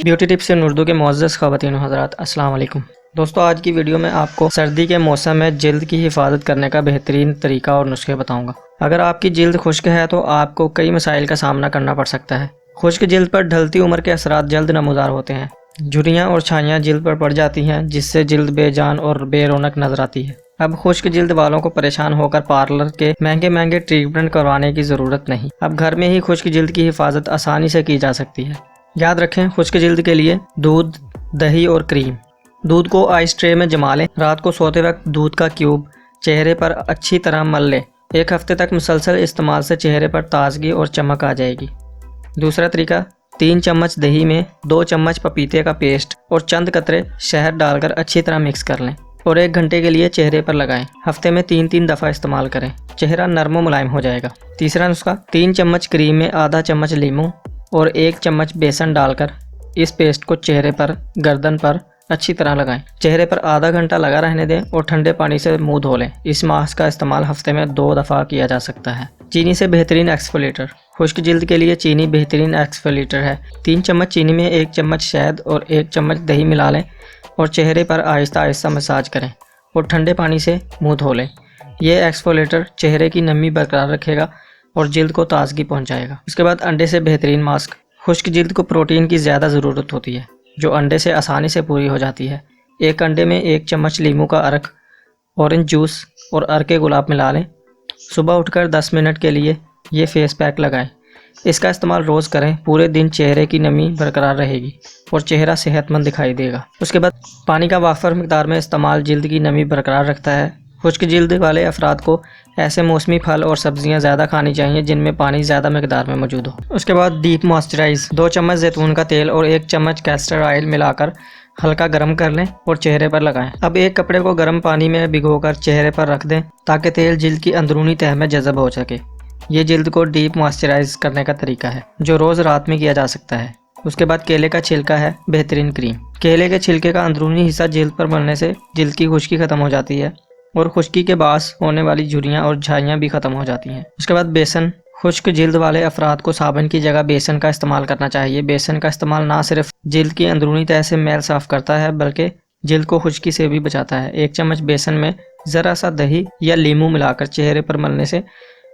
Beauty tips इन उर्दू के मुअज़्ज़ज़ ख़वातीन हज़रात, अस्सलाम वालेकुम। दोस्तों, आज की वीडियो में आपको सर्दी के मौसम में जिल्द की हिफाजत करने का बेहतरीन तरीका और नुस्खे बताऊंगा। अगर आपकी जिल्द खुश्क है तो आपको कई मसाइल का सामना करना पड़ सकता है। खुश्क जिल्द पर ढलती उम्र के असरात जल्द नमूदार होते हैं। झुर्रियाँ और छाइयाँ जिल्द पर पड़ जाती हैं, जिससे जिल्द बेजान और बेरौनक नजर आती है। अब खुश्क जिल्द वालों को परेशान होकर पार्लर के महंगे महंगे ट्रीटमेंट करवाने की ज़रूरत नहीं। अब घर में ही खुश्क जिल्द की हिफाजत आसानी से की जा सकती है। याद रखें, खुश्क जिल्द के लिए दूध, दही और क्रीम। दूध को आइस ट्रे में जमा लें। रात को सोते वक्त दूध का क्यूब चेहरे पर अच्छी तरह मल लें। 1 हफ्ते तक मुसलसल इस्तेमाल से चेहरे पर ताजगी और चमक आ जाएगी। दूसरा तरीका, 3 चम्मच दही में 2 चम्मच पपीते का पेस्ट और चंद कतरे शहद डालकर अच्छी तरह मिक्स कर लें और 1 घंटे के लिए चेहरे पर लगाएं। हफ्ते में 3-3 दफ़ा इस्तेमाल करें, चेहरा नरम और मुलायम हो जाएगा। तीसरा नुस्खा, 3 चम्मच क्रीम में आधा चम्मच लीमू और 1 चम्मच बेसन डालकर इस पेस्ट को चेहरे पर, गर्दन पर अच्छी तरह लगाएं। चेहरे पर आधा घंटा लगा रहने दें और ठंडे पानी से मुंह धो लें। इस मास्क का इस्तेमाल हफ्ते में 2 दफ़ा किया जा सकता है। चीनी से बेहतरीन एक्सफोलिएटर। खुश्क जिल्द के लिए चीनी बेहतरीन एक्सफोलिएटर है। 3 चम्मच चीनी में 1 चम्मच शहद और 1 चम्मच दही मिला लें और चेहरे पर आहिस्ता आहिस्ता मसाज करें और ठंडे पानी से मुँह धो लें। यह एक्सफोलिएटर चेहरे की नमी बरकरार रखेगा और जिल्द को ताजगी पहुंचाएगा। उसके बाद अंडे से बेहतरीन मास्क। खुश्क जिल्द को प्रोटीन की ज़्यादा ज़रूरत होती है, जो अंडे से आसानी से पूरी हो जाती है। 1 अंडे में 1 चम्मच लीमू का अर्क, ऑरेंज जूस और अर्के गुलाब मिला लें। सुबह उठकर 10 मिनट के लिए ये फेस पैक लगाएं। इसका इस्तेमाल रोज़ करें। पूरे दिन चेहरे की नमी बरकरार रहेगी और चेहरा सेहतमंद दिखाई देगा। उसके बाद पानी का वाफर मिकदार में इस्तेमाल जिल्द की नमी बरकरार रखता है। खुश्क जिल्द वाले अफराद को ऐसे मौसमी फल और सब्जियां ज़्यादा खानी चाहिए जिनमें पानी ज़्यादा मिकदार में मौजूद हो। उसके बाद डीप मॉइस्चराइज। 2 चम्मच जैतून का तेल और 1 चम्मच कैस्टर ऑयल मिलाकर हल्का गर्म कर लें और चेहरे पर लगाएं। अब एक कपड़े को गर्म पानी में भिगोकर चेहरे पर रख दें ताकि तेल जिल्द की अंदरूनी तह में जज़ब हो सके। ये जिल्द को डीप मॉइस्चराइज करने का तरीका है, जो रोज़ रात में किया जा सकता है। उसके बाद केले का छिलका है बेहतरीन क्रीम। केले के छिलके का अंदरूनी हिस्सा जिल्द पर मलने से जिल्द की खुश्की ख़त्म हो जाती है और खुश्की के बास होने वाली झुर्रियाँ और झाइयाँ भी ख़त्म हो जाती हैं। उसके बाद बेसन। खुश्क जिल्द वाले अफराद को साबुन की जगह बेसन का इस्तेमाल करना चाहिए। बेसन का इस्तेमाल ना सिर्फ जिल्द की अंदरूनी तह से मैल साफ़ करता है, बल्कि जिल्द को खुश्की से भी बचाता है। 1 चम्मच बेसन में ज़रा सा दही या लीमू मिलाकर चेहरे पर मलने से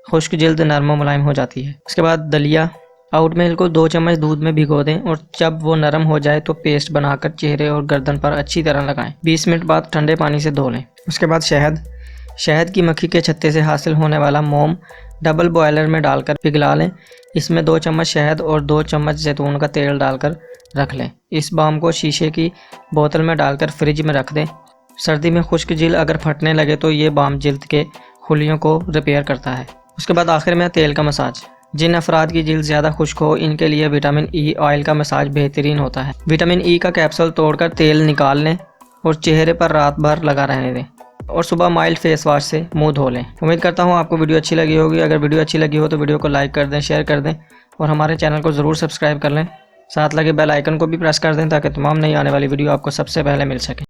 खुश्क जिल्द नरम मुलायम हो जाती है। उसके बाद दलिया। आउट मिल्क को 2 चम्मच दूध में भिगो दें और जब वो नरम हो जाए तो पेस्ट बनाकर चेहरे और गर्दन पर अच्छी तरह लगाएं। 20 मिनट बाद ठंडे पानी से धो लें। उसके बाद शहद। शहद की मक्खी के छत्ते से हासिल होने वाला मोम डबल बॉयलर में डालकर पिघला लें। इसमें 2 चम्मच शहद और 2 चम्मच जैतून का तेल डालकर रख लें। इस बाम को शीशे की बोतल में डालकर फ्रिज में रख दें। सर्दी में खुश्क जिल्द अगर फटने लगे तो ये बाम जिल्द के खुलियों को रिपेयर करता है। उसके बाद आखिर में तेल का मसाज। जिन अफराद की जिल्द ज़्यादा खुश्क हो, इनके लिए विटामिन ई ऑयल का मसाज बेहतरीन होता है। विटामिन ई का कैप्सूल तोड़कर तेल निकाल लें और चेहरे पर रात भर लगा रहने दें और सुबह माइल्ड फेस वॉश से मुंह धो लें। उम्मीद करता हूँ आपको वीडियो अच्छी लगी होगी। अगर वीडियो अच्छी लगी हो तो वीडियो को लाइक कर दें, शेयर कर दें और हमारे चैनल को ज़रूर सब्सक्राइब कर लें। साथ लगे बेल आइकन को भी प्रेस कर दें ताकि तमाम नई आने वाली वीडियो आपको सबसे पहले मिल सके।